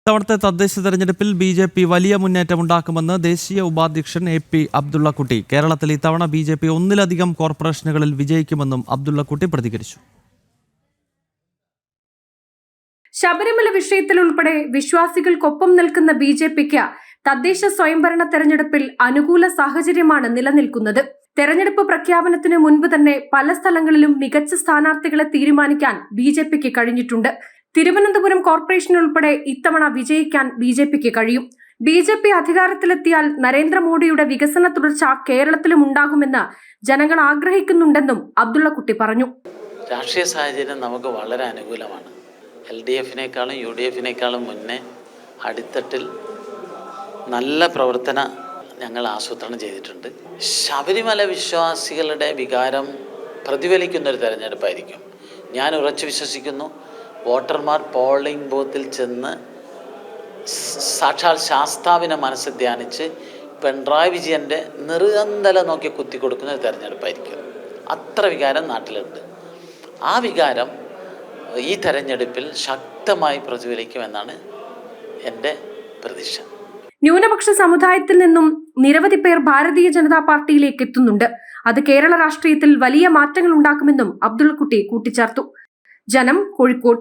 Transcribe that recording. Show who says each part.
Speaker 1: ഇത്തവണത്തെ തദ്ദേശ തെരഞ്ഞെടുപ്പിൽ BJP വലിയ മുന്നേറ്റമുണ്ടാക്കുമെന്ന് ദേശീയ ഉപാധ്യക്ഷൻ AP അബ്ദുള്ളക്കുട്ടി. കേരളത്തിൽ ഇത്തവണ BJP ഒന്നിലധികം കോർപ്പറേഷനുകളിൽ വിജയിക്കുമെന്നും അബ്ദുള്ളക്കുട്ടി പ്രതികരിച്ചു.
Speaker 2: ശബരിമല വിഷയത്തിൽ ഉൾപ്പെടെ വിശ്വാസികൾക്കൊപ്പം നിൽക്കുന്ന BJPക്ക് തദ്ദേശ സ്വയംഭരണ തെരഞ്ഞെടുപ്പിൽ അനുകൂല സാഹചര്യമാണ് നിലനിൽക്കുന്നത്. തെരഞ്ഞെടുപ്പ് പ്രഖ്യാപനത്തിന് മുൻപ് തന്നെ പല സ്ഥലങ്ങളിലും മികച്ച സ്ഥാനാർത്ഥികളെ തീരുമാനിക്കാൻ BJPക്ക് കഴിഞ്ഞിട്ടുണ്ട്. തിരുവനന്തപുരം കോർപ്പറേഷൻ ഉൾപ്പെടെ ഇത്തവണ വിജയിക്കാൻ BJPക്ക് കഴിയും. BJP അധികാരത്തിലെത്തിയാൽ നരേന്ദ്രമോദിയുടെ വികസന തുടർച്ച കേരളത്തിലും ഉണ്ടാകുമെന്ന് ജനങ്ങൾ ആഗ്രഹിക്കുന്നുണ്ടെന്നും അബ്ദുള്ളക്കുട്ടി പറഞ്ഞു.
Speaker 3: രാഷ്ട്രീയ സാഹചര്യം നമുക്ക് വളരെ അനുകൂലമാണ്. LDFിനേക്കാളും UDFിനേക്കാളും മുന്നേ അടിത്തട്ടിൽ നല്ല പ്രവർത്തന ഞങ്ങൾ ആസൂത്രണം ചെയ്തിട്ടുണ്ട്. ശബരിമല വിശ്വാസികളുടെ വികാരം പ്രതിഫലിക്കുന്നൊരു തെരഞ്ഞെടുപ്പായിരിക്കും. ഞാൻ ഉറച്ചു വിശ്വസിക്കുന്നു, വോട്ടർമാർ പോളിംഗ് ബൂത്തിൽ ചെന്ന് സാക്ഷാൽ ശാസ്താവിനെ മനസ്സിൽ ധ്യാനിച്ച് പിണറായി വിജയൻ്റെ നിറകന്തല നോക്കി കുത്തിക്കൊടുക്കുന്ന ഒരു തെരഞ്ഞെടുപ്പായിരിക്കും. അത്ര വികാരം നാട്ടിലുണ്ട്. ആ വികാരം ഈ തെരഞ്ഞെടുപ്പിൽ ശക്തമായി പ്രതിഫലിക്കുമെന്നാണ് എൻ്റെ പ്രതീക്ഷ.
Speaker 2: ന്യൂനപക്ഷ സമുദായത്തിൽ നിന്നും നിരവധി പേർ ഭാരതീയ ജനതാ പാർട്ടിയിലേക്ക് എത്തുന്നുണ്ട്. അത് കേരള രാഷ്ട്രീയത്തിൽ വലിയ മാറ്റങ്ങൾ ഉണ്ടാക്കുമെന്നും അബ്ദുള്ളക്കുട്ടി കൂട്ടിച്ചേർത്തു. ജനം, കോഴിക്കോട്.